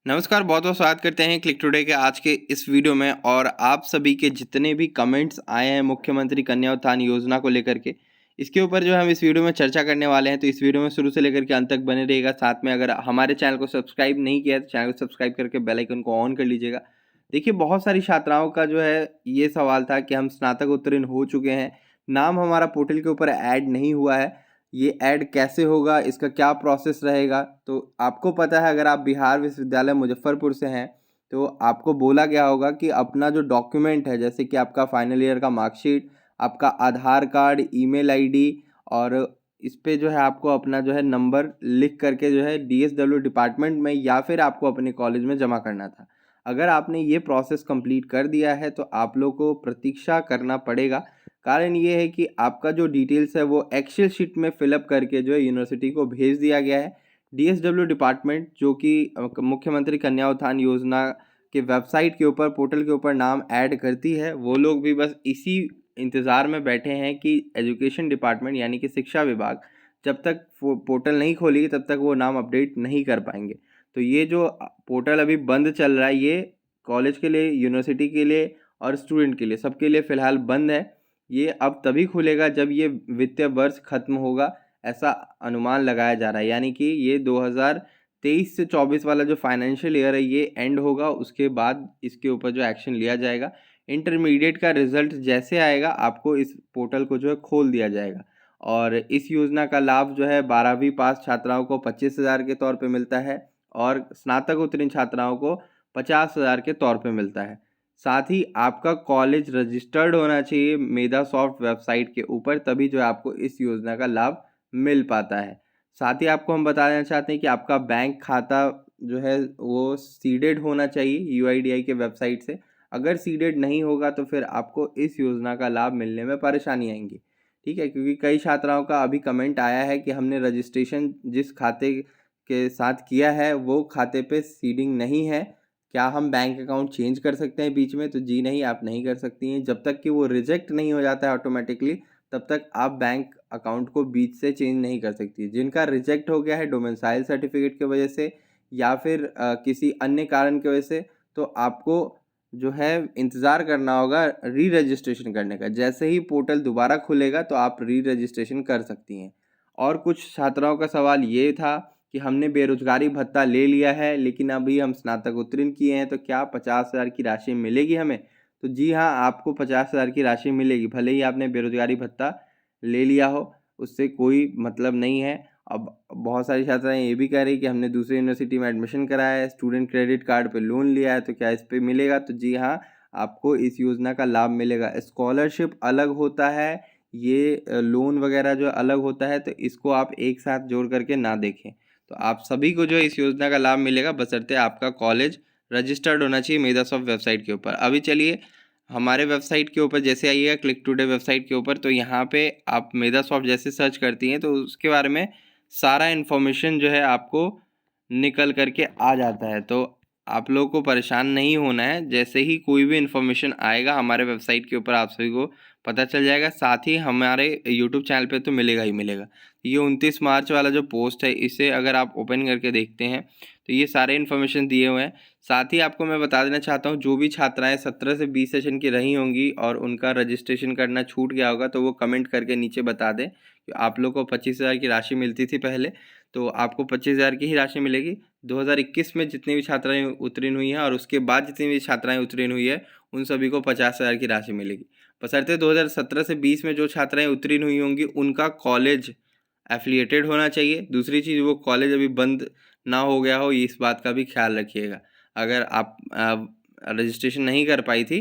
नमस्कार, बहुत बहुत स्वागत करते हैं क्लिक टुडे के आज के इस वीडियो में। और आप सभी के जितने भी कमेंट्स आए हैं मुख्यमंत्री कन्या उत्थान योजना को लेकर के, इसके ऊपर जो है हम इस वीडियो में चर्चा करने वाले हैं। तो इस वीडियो में शुरू से लेकर के अंत तक बने रहिएगा। साथ में अगर हमारे चैनल को सब्सक्राइब नहीं किया है तो चैनल को सब्सक्राइब करके बेल आइकन को ऑन कर लीजिएगा। देखिए, बहुत सारी छात्राओं का जो है ये सवाल था कि हम स्नातक उत्तीर्ण हो चुके हैं, नाम हमारा पोर्टल के ऊपर ऐड नहीं हुआ है, ये ऐड कैसे होगा, इसका क्या प्रोसेस रहेगा। तो आपको पता है, अगर आप बिहार विश्वविद्यालय मुजफ्फरपुर से हैं तो आपको बोला गया होगा कि अपना जो डॉक्यूमेंट है, जैसे कि आपका फाइनल ईयर का मार्कशीट, आपका आधार कार्ड, ईमेल आईडी, और इस पे जो है आपको अपना जो है नंबर लिख करके जो है डीएसडब्ल्यू डिपार्टमेंट में या फिर आपको अपने कॉलेज में जमा करना था। अगर आपने ये प्रोसेस कंप्लीट कर दिया है तो आप लोग को प्रतीक्षा करना पड़ेगा। कारण ये है कि आपका जो डिटेल्स है वो एक्सेल शीट में फिलअप करके जो है यूनिवर्सिटी को भेज दिया गया है। डीएसडब्ल्यू डिपार्टमेंट, जो कि मुख्यमंत्री कन्या उत्थान योजना के वेबसाइट के ऊपर, पोर्टल के ऊपर नाम ऐड करती है, वो लोग भी बस इसी इंतज़ार में बैठे हैं कि एजुकेशन डिपार्टमेंट यानी कि शिक्षा विभाग जब तक वो पोर्टल नहीं खोलेगी तब तक वो नाम अपडेट नहीं कर पाएंगे। तो ये जो पोर्टल अभी बंद चल रहा है, ये कॉलेज के लिए, यूनिवर्सिटी के लिए और स्टूडेंट के लिए, सबके लिए फ़िलहाल बंद है। ये अब तभी खुलेगा जब ये वित्तीय वर्ष खत्म होगा, ऐसा अनुमान लगाया जा रहा है। यानी कि ये 2023 से 24 वाला जो फाइनेंशियल ईयर है ये एंड होगा, उसके बाद इसके ऊपर जो एक्शन लिया जाएगा। इंटरमीडिएट का रिजल्ट जैसे आएगा आपको इस पोर्टल को जो है खोल दिया जाएगा। और इस योजना का लाभ जो है 12वीं पास छात्राओं को 25,000 के तौर पे मिलता है और स्नातक उत्तीर्ण छात्राओं को 50,000 के तौर पे मिलता है। साथ ही आपका कॉलेज रजिस्टर्ड होना चाहिए मेधा सॉफ्ट वेबसाइट के ऊपर, तभी जो है आपको इस योजना का लाभ मिल पाता है। साथ ही आपको हम बता देना चाहते हैं कि आपका बैंक खाता जो है वो सीडेड होना चाहिए यूआईडीआई के वेबसाइट से। अगर सीडेड नहीं होगा तो फिर आपको इस योजना का लाभ मिलने में परेशानी आएंगी। ठीक है, क्योंकि कई छात्राओं का अभी कमेंट आया है कि हमने रजिस्ट्रेशन जिस खाते के साथ किया है वो खाते पे सीडिंग नहीं है, क्या हम बैंक अकाउंट चेंज कर सकते हैं बीच में? तो जी नहीं, आप नहीं कर सकती हैं। जब तक कि वो रिजेक्ट नहीं हो जाता है ऑटोमेटिकली, तब तक आप बैंक अकाउंट को बीच से चेंज नहीं कर सकती। जिनका रिजेक्ट हो गया है डोमिसाइल सर्टिफिकेट की वजह से या फिर किसी अन्य कारण की वजह से, तो आपको जो है इंतज़ार करना होगा री रजिस्ट्रेशन करने का। जैसे ही पोर्टल दोबारा खुलेगा तो आप री रजिस्ट्रेशन कर सकती हैं। और कुछ छात्राओं का सवाल ये था कि हमने बेरोजगारी भत्ता ले लिया है लेकिन अभी हम स्नातक उत्तीर्ण किए हैं, तो क्या 50,000 की राशि मिलेगी हमें? तो जी हाँ, आपको 50,000 की राशि मिलेगी, भले ही आपने बेरोजगारी भत्ता ले लिया हो, उससे कोई मतलब नहीं है। अब बहुत सारी छात्राएं ये भी कह रही कि हमने दूसरी यूनिवर्सिटी में एडमिशन कराया है, स्टूडेंट क्रेडिट कार्ड पे लोन लिया है, तो क्या इस पे मिलेगा? तो जी हाँ, आपको इस योजना का लाभ मिलेगा। स्कॉलरशिप अलग होता है, ये लोन वगैरह जो अलग होता है, तो इसको आप एक साथ जोड़ करके ना देखें। तो आप सभी को जो है इस योजना का लाभ मिलेगा, बशर्ते आपका कॉलेज रजिस्टर्ड होना चाहिए मेधा सॉफ्ट वेबसाइट के ऊपर। अभी चलिए हमारे वेबसाइट के ऊपर जैसे आइएगा क्लिक टुडे वेबसाइट के ऊपर, तो यहाँ पे आप मेधा सॉफ्ट जैसे सर्च करती हैं तो उसके बारे में सारा इन्फॉर्मेशन जो है आपको निकल करके आ जाता है। तो आप लोगों को परेशान नहीं होना है, जैसे ही कोई भी इन्फॉर्मेशन आएगा हमारे वेबसाइट के ऊपर आप सभी को पता चल जाएगा। साथ ही हमारे यूट्यूब चैनल पे तो मिलेगा ही मिलेगा। ये 29 मार्च वाला जो पोस्ट है, इसे अगर आप ओपन करके देखते हैं तो ये सारे इन्फॉर्मेशन दिए हुए हैं। साथ ही आपको मैं बता देना चाहता हूँ, जो भी छात्राएं 17 से 20 सेशन की रही होंगी और उनका रजिस्ट्रेशन करना छूट गया होगा, तो वो कमेंट करके नीचे बता दें कि आप लोग को 25,000 की राशि मिलती थी पहले, तो आपको 25,000 की ही राशि मिलेगी। 2021 में जितनी भी छात्राएं उत्तीर्ण हुई हैं और उसके बाद जितनी भी छात्राएं उत्तीर्ण हुई है, उन सभी को 50,000 की राशि मिलेगी। बशर्ते 2017 से 20 में जो छात्राएं उत्तीर्ण हुई होंगी उनका कॉलेज एफिलिएटेड होना चाहिए। दूसरी चीज़, वो कॉलेज अभी बंद ना हो गया हो, ये इस बात का भी ख्याल रखिएगा। अगर आप रजिस्ट्रेशन नहीं कर पाई थी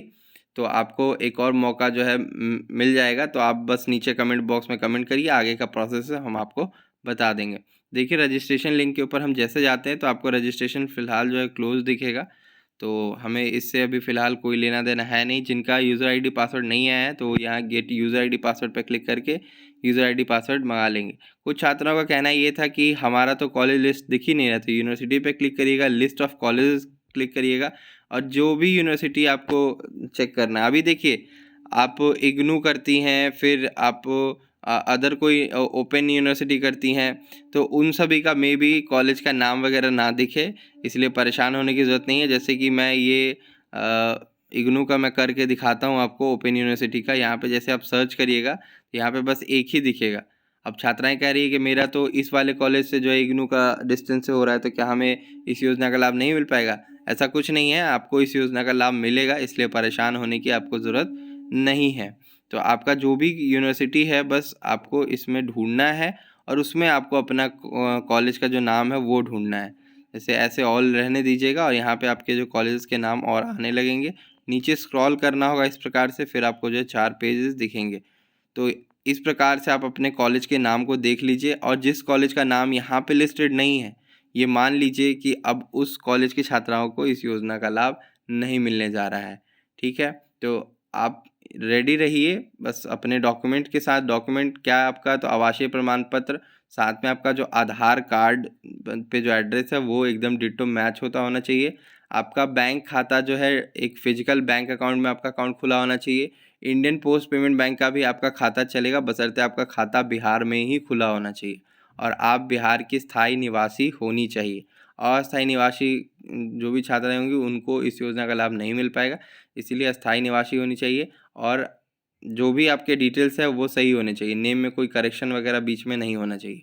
तो आपको एक और मौका जो है मिल जाएगा। तो आप बस नीचे कमेंट बॉक्स में कमेंट करिए, आगे का प्रोसेस हम आपको बता देंगे। देखिए, रजिस्ट्रेशन लिंक के ऊपर हम जैसे जाते हैं तो आपको रजिस्ट्रेशन फ़िलहाल जो है क्लोज दिखेगा। तो हमें इससे अभी फ़िलहाल कोई लेना देना है नहीं। जिनका यूज़र आईडी पासवर्ड नहीं आया है तो यहाँ गेट यूज़र आईडी पासवर्ड पर क्लिक करके यूज़र आईडी पासवर्ड मंगा लेंगे। कुछ छात्रों का कहना ये था कि हमारा तो कॉलेज लिस्ट दिख ही नहीं रहा, तो यूनिवर्सिटी पे क्लिक करिएगा, लिस्ट ऑफ कॉलेजेस क्लिक करिएगा और जो भी यूनिवर्सिटी आपको चेक करना है। अभी देखिए, आप इग्नू करती हैं, फिर आप अदर कोई ओपन यूनिवर्सिटी करती हैं, तो उन सभी का मे बी कॉलेज का नाम वगैरह ना दिखे, इसलिए परेशान होने की ज़रूरत नहीं है। जैसे कि मैं ये इग्नू का मैं करके दिखाता हूँ आपको, ओपन यूनिवर्सिटी का। यहाँ पे जैसे आप सर्च करिएगा, यहाँ पे बस एक ही दिखेगा। अब छात्राएं कह रही है कि मेरा तो इस वाले कॉलेज से जो है इग्नू का डिस्टेंस से हो रहा है, तो क्या हमें इस योजना का लाभ नहीं मिल पाएगा? ऐसा कुछ नहीं है, आपको इस योजना का लाभ मिलेगा, इसलिए परेशान होने की आपको ज़रूरत नहीं है। तो आपका जो भी यूनिवर्सिटी है, बस आपको इसमें ढूंढना है और उसमें आपको अपना कॉलेज का जो नाम है वो ढूंढना है। जैसे ऐसे ऑल रहने दीजिएगा और यहाँ पे आपके जो कॉलेजेस के नाम और आने लगेंगे। नीचे स्क्रॉल करना होगा इस प्रकार से, फिर आपको जो है 4 पेजेस दिखेंगे। तो इस प्रकार से आप अपने कॉलेज के नाम को देख लीजिए, और जिस कॉलेज का नाम यहाँ पे लिस्टेड नहीं है, ये मान लीजिए कि अब उस कॉलेज की छात्राओं को इस योजना का लाभ नहीं मिलने जा रहा है। ठीक है? तो आप रेडी रहिए बस अपने डॉक्यूमेंट के साथ। डॉक्यूमेंट क्या है आपका? तो आवासीय प्रमाण पत्र, साथ में आपका जो आधार कार्ड पे जो एड्रेस है वो एकदम डिट्टो मैच होता होना चाहिए। आपका बैंक खाता जो है, एक फिजिकल बैंक अकाउंट में आपका अकाउंट खुला होना चाहिए। इंडियन पोस्ट पेमेंट बैंक का भी आपका खाता चलेगा, बशर्ते आपका खाता बिहार में ही खुला होना चाहिए और आप बिहार की स्थायी निवासी होनी चाहिए। अस्थायी निवासी जो भी छात्राएं होंगी उनको इस योजना का लाभ नहीं मिल पाएगा, इसीलिए अस्थायी निवासी होनी चाहिए। और जो भी आपके डिटेल्स है वो सही होने चाहिए, नेम में कोई करेक्शन वगैरह बीच में नहीं होना चाहिए।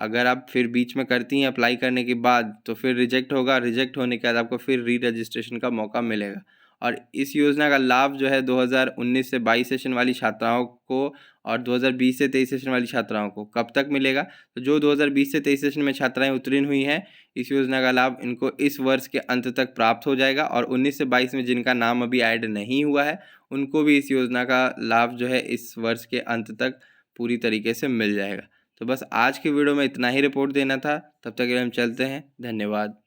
अगर आप फिर बीच में करती हैं अप्लाई करने के बाद, तो फिर रिजेक्ट होगा। रिजेक्ट होने के बाद आपको फिर री रजिस्ट्रेशन का मौका मिलेगा। और इस योजना का लाभ जो है 2019 से 22 सेशन वाली छात्राओं को और 2020 से 23 सेशन वाली छात्राओं को कब तक मिलेगा? तो जो 2020 से 23 सेशन में छात्राएं उत्तीर्ण हुई हैं, इस योजना का लाभ इनको इस वर्ष के अंत तक प्राप्त हो जाएगा। और 19 से 22 में जिनका नाम अभी ऐड नहीं हुआ है, उनको भी इस योजना का लाभ जो है इस वर्ष के अंत तक पूरी तरीके से मिल जाएगा। तो बस आज की वीडियो में इतना ही रिपोर्ट देना था। तब तक के लिए हम चलते हैं। धन्यवाद।